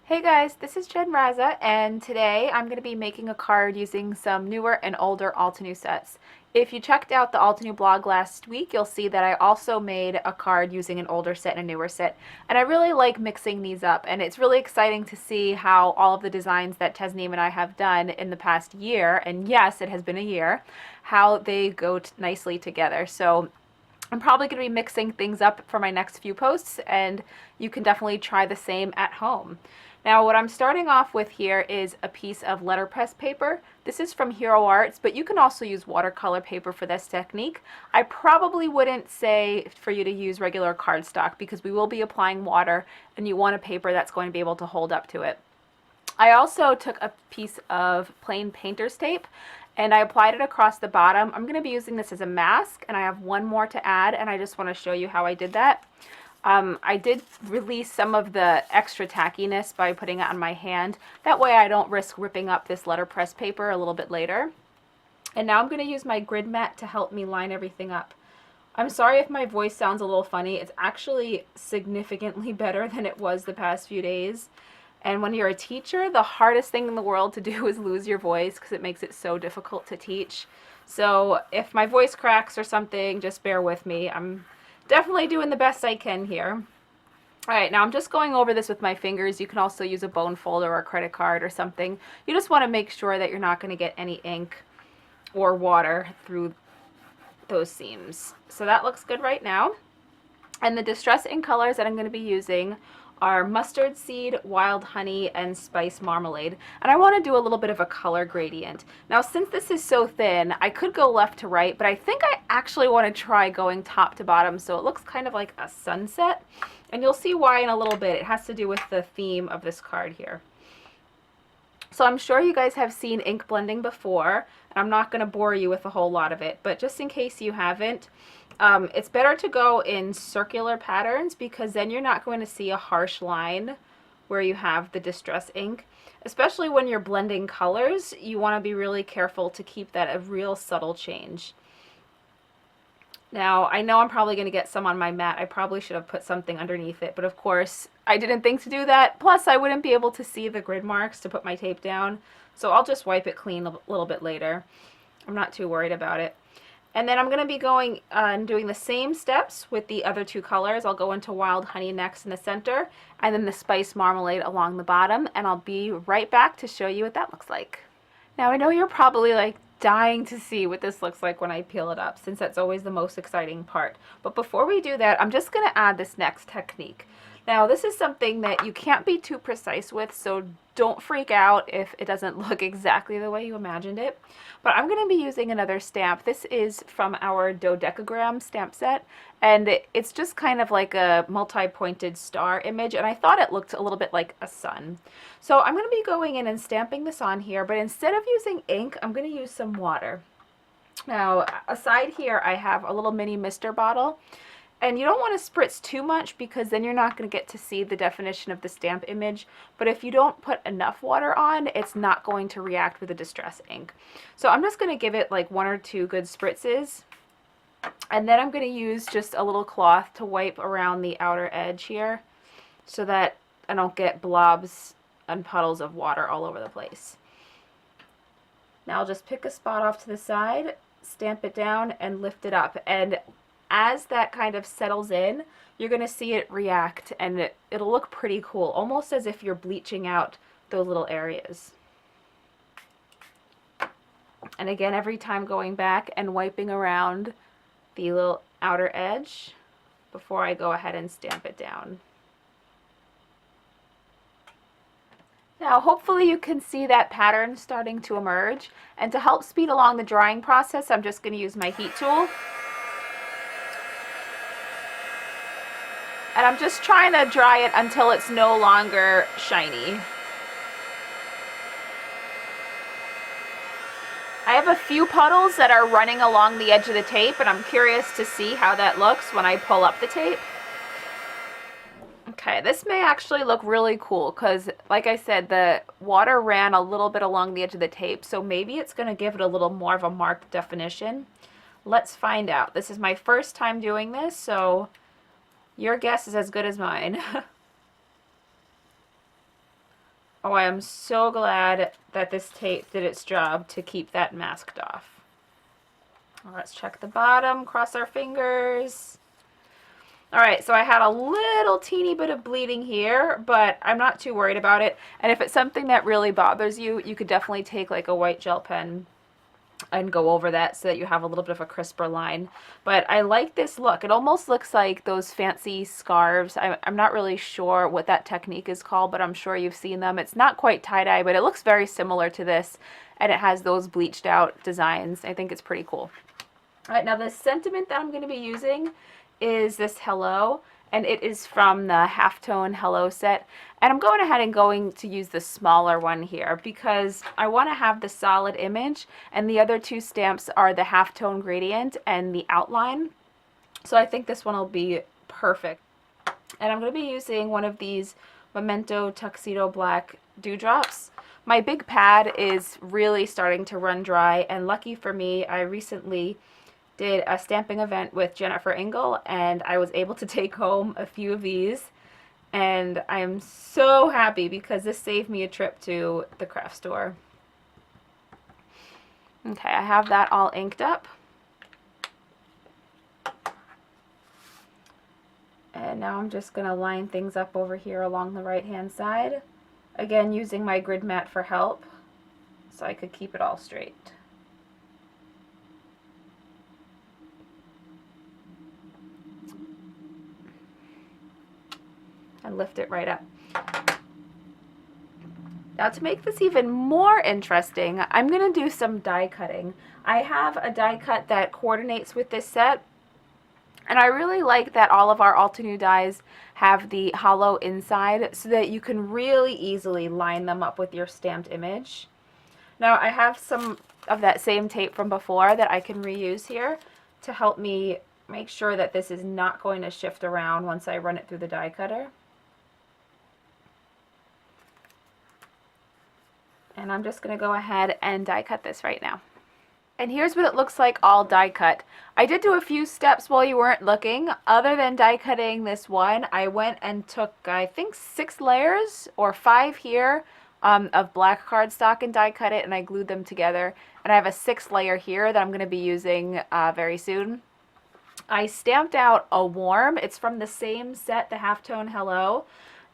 Hey guys, this is Jen Raza, and today I'm going to be making a card using some newer and older Altenew sets. If you checked out the Altenew blog last week, you'll see that I also made a card using an older set and a newer set, and I really like mixing these up, and it's really exciting to see how all of the designs that Tasneem and I have done in the past year, and yes, it has been a year, how they go nicely together. So I'm probably going to be mixing things up for my next few posts, and you can definitely try the same at home. Now, what I'm starting off with here is a piece of letterpress paper. This is from Hero Arts, but you can also use watercolor paper for this technique. I probably wouldn't say for you to use regular cardstock because we will be applying water, and you want a paper that's going to be able to hold up to it. I also took a piece of plain painter's tape and I applied it across the bottom. I'm going to be using this as a mask, and I have one more to add, and I just want to show you how I did that. I did release some of the extra tackiness by putting it on my hand. That way I don't risk ripping up this letterpress paper a little bit later. And now I'm going to use my grid mat to help me line everything up. I'm sorry if my voice sounds a little funny. It's actually significantly better than it was the past few days. And when you're a teacher, the hardest thing in the world to do is lose your voice because it makes it so difficult to teach. So if my voice cracks or something, just bear with me. I'm definitely doing the best I can here. Alright, now I'm just going over this with my fingers. You can also use a bone folder or a credit card or something. You just want to make sure that you're not going to get any ink or water through those seams. So that looks good right now. And the distress ink colors that I'm going to be using are mustard seed, wild honey, and spice marmalade. And I want to do a little bit of a color gradient. Now, since this is so thin, I could go left to right, but I think I actually want to try going top to bottom so it looks kind of like a sunset. And you'll see why in a little bit. It has to do with the theme of this card here. So I'm sure you guys have seen ink blending before, and I'm not going to bore you with a whole lot of it, but just in case you haven't, it's better to go in circular patterns because then you're not going to see a harsh line where you have the distress ink. Especially when you're blending colors, you want to be really careful to keep that a real subtle change. Now, I know I'm probably going to get some on my mat. I probably should have put something underneath it, but of course, I didn't think to do that. Plus, I wouldn't be able to see the grid marks to put my tape down, so I'll just wipe it clean a little bit later. I'm not too worried about it. And then I'm going to be going and doing the same steps with the other two colors. I'll go into wild honey next in the center, and then the spice marmalade along the bottom, and I'll be right back to show you what that looks like. Now, I know you're probably like dying to see what this looks like when I peel it up, since that's always the most exciting part. But before we do that, I'm just going to add this next technique. Now, this is something that you can't be too precise with, so don't freak out if it doesn't look exactly the way you imagined it. But I'm going to be using another stamp. This is from our dodecagram stamp set, and it's just kind of like a multi-pointed star image, and I thought it looked a little bit like a sun. So I'm going to be going in and stamping this on here, but instead of using ink, I'm going to use some water. Now, aside here, I have a little mini mister bottle. And you don't want to spritz too much because then you're not going to get to see the definition of the stamp image. But if you don't put enough water on, it's not going to react with the distress ink. So I'm just going to give it like 1 or 2 good spritzes. And then I'm going to use just a little cloth to wipe around the outer edge here so that I don't get blobs and puddles of water all over the place. Now I'll just pick a spot off to the side, stamp it down, and lift it up. And as that kind of settles in, you're going to see it react, and it'll look pretty cool, almost as if you're bleaching out those little areas. And again, every time going back and wiping around the little outer edge before I go ahead and stamp it down. Now, hopefully you can see that pattern starting to emerge, and to help speed along the drying process, I'm just going to use my heat tool. And I'm just trying to dry it until it's no longer shiny. I have a few puddles that are running along the edge of the tape, and I'm curious to see how that looks when I pull up the tape. Okay, this may actually look really cool because, like I said, the water ran a little bit along the edge of the tape, so maybe it's going to give it a little more of a marked definition. Let's find out. This is my first time doing this, so your guess is as good as mine. Oh, I am so glad that this tape did its job to keep that masked off. Let's check the bottom, cross our fingers. All right, so I had a little teeny bit of bleeding here, but I'm not too worried about it. And if it's something that really bothers you, you could definitely take like a white gel pen and go over that so that you have a little bit of a crisper line. But I like this look. It almost looks like those fancy scarves. I'm not really sure what that technique is called, but I'm sure you've seen them. It's not quite tie-dye, but it looks very similar to this, and it has those bleached out designs. I think it's pretty cool. All right, now the sentiment that I'm going to be using is this Hello, and it is from the Halftone Hello set. And I'm going ahead and going to use the smaller one here because I want to have the solid image, and the other two stamps are the Halftone Gradient and the Outline. So I think this one will be perfect. And I'm going to be using one of these Memento Tuxedo Black Dewdrops. My big pad is really starting to run dry, and lucky for me, I recently did a stamping event with Jennifer Engel, and I was able to take home a few of these, and I am so happy because this saved me a trip to the craft store. Okay, I have that all inked up. And now I'm just going to line things up over here along the right hand side. Again, using my grid mat for help so I could keep it all straight. And lift it right up. Now to make this even more interesting, I'm going to do some die cutting. I have a die cut that coordinates with this set, and I really like that all of our Altenew dies have the hollow inside so that you can really easily line them up with your stamped image. Now I have some of that same tape from before that I can reuse here to help me make sure that this is not going to shift around once I run it through the die cutter. And I'm just going to go ahead and die cut this right now. And here's what it looks like all die cut. I did do a few steps while you weren't looking. Other than die cutting this one, I went and took, I think, 6 layers or 5 here of black cardstock and die cut it, and I glued them together. And I have a 6th layer here that I'm going to be using very soon. I stamped out a warm. It's from the same set, the Halftone Hello.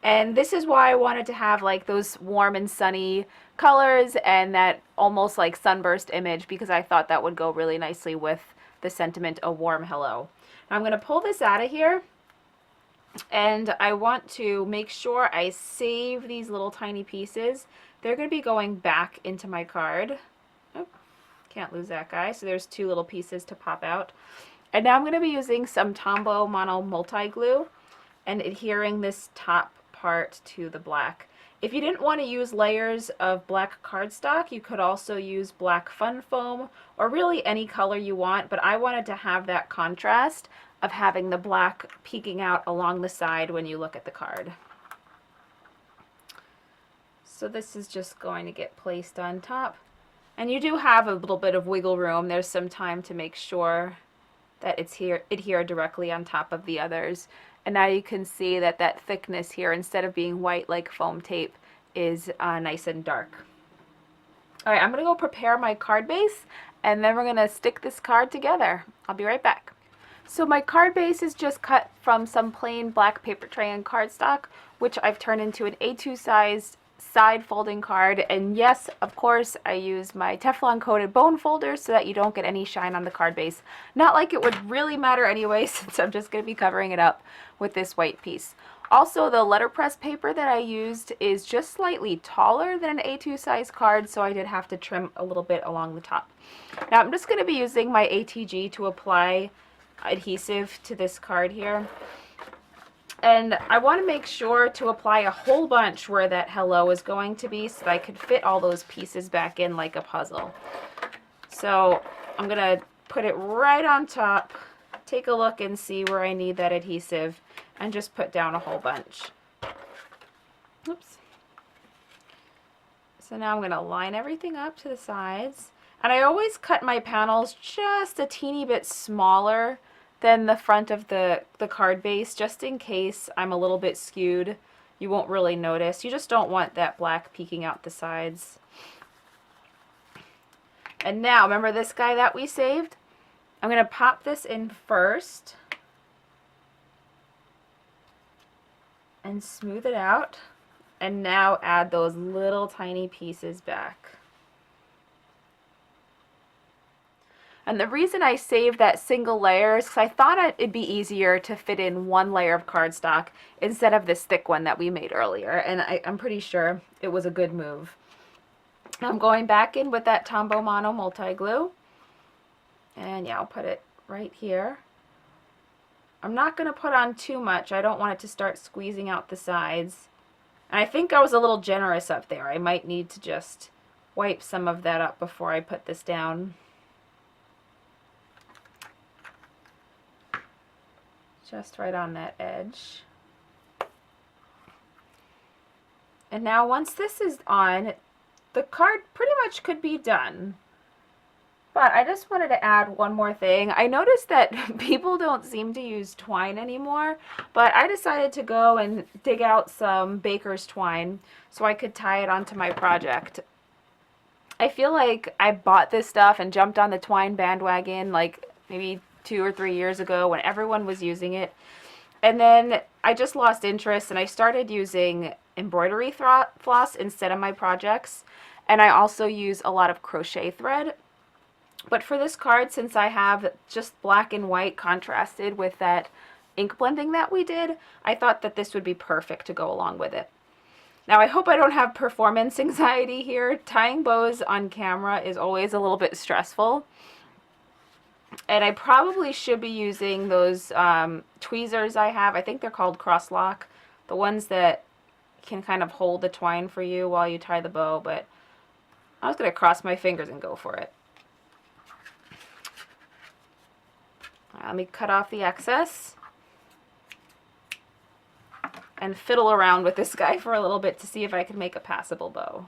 And this is why I wanted to have like those warm and sunny colors and that almost like sunburst image, because I thought that would go really nicely with the sentiment A Warm Hello. Now I'm going to pull this out of here, and I want to make sure I save these little tiny pieces. They're going to be going back into my card. Oh, can't lose that guy. So there's 2 little pieces to pop out. And now I'm going to be using some Tombow Mono Multi-Glue and adhering this top part to the black. If you didn't want to use layers of black cardstock, you could also use black fun foam or really any color you want, but I wanted to have that contrast of having the black peeking out along the side when you look at the card. So this is just going to get placed on top. And you do have a little bit of wiggle room. There's some time to make sure that it's adhere directly on top of the others. And now you can see that that thickness here, instead of being white like foam tape, is nice and dark. All right, I'm going to go prepare my card base, and then we're going to stick this card together. I'll be right back. So my card base is just cut from some plain black paper tray and cardstock, which I've turned into an A2 sized side folding card. And yes, of course, I use my Teflon coated bone folder so that you don't get any shine on the card base. Not like it would really matter anyway, since I'm just going to be covering it up with this white piece. Also, the letterpress paper that I used is just slightly taller than an A2 size card, so I did have to trim a little bit along the top. Now I'm just going to be using my ATG to apply adhesive to this card here. And I want to make sure to apply a whole bunch where that hello is going to be so that I could fit all those pieces back in like a puzzle. So I'm going to put it right on top, take a look and see where I need that adhesive, and just put down a whole bunch. Oops. So now I'm going to line everything up to the sides. And I always cut my panels just a teeny bit smaller than the front of the card base, just in case I'm a little bit skewed you won't really notice. You just don't want that black peeking out the sides. And now, remember this guy that we saved? I'm going to pop this in first and smooth it out. And now add those little tiny pieces back. And the reason I saved that single layer is because I thought it'd be easier to fit in one layer of cardstock instead of this thick one that we made earlier. And I'm pretty sure it was a good move. I'm going back in with that Tombow Mono multi-glue. And yeah, I'll put it right here. I'm not going to put on too much. I don't want it to start squeezing out the sides. And I think I was a little generous up there. I might need to just wipe some of that up before I put this down. Just right on that edge. And now once this is on, the card pretty much could be done. But I just wanted to add one more thing. I noticed that people don't seem to use twine anymore, but I decided to go and dig out some baker's twine so I could tie it onto my project. I feel like I bought this stuff and jumped on the twine bandwagon like maybe 2 or 3 years ago when everyone was using it. And then I just lost interest and I started using embroidery floss instead of my projects. And I also use a lot of crochet thread. But for this card, since I have just black and white contrasted with that ink blending that we did, I thought that this would be perfect to go along with it. Now I hope I don't have performance anxiety here. Tying bows on camera is always a little bit stressful. And I probably should be using those tweezers I have. I think they're called cross lock. The ones that can kind of hold the twine for you while you tie the bow. But I was going to cross my fingers and go for it. Let me cut off the excess and fiddle around with this guy for a little bit to see if I can make a passable bow.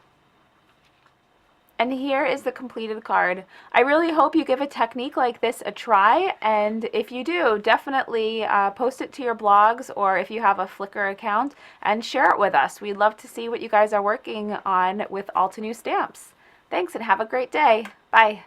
And here is the completed card. I really hope you give a technique like this a try, and if you do, definitely post it to your blogs or if you have a Flickr account and share it with us. We'd love to see what you guys are working on with Altenew stamps. Thanks and have a great day. Bye.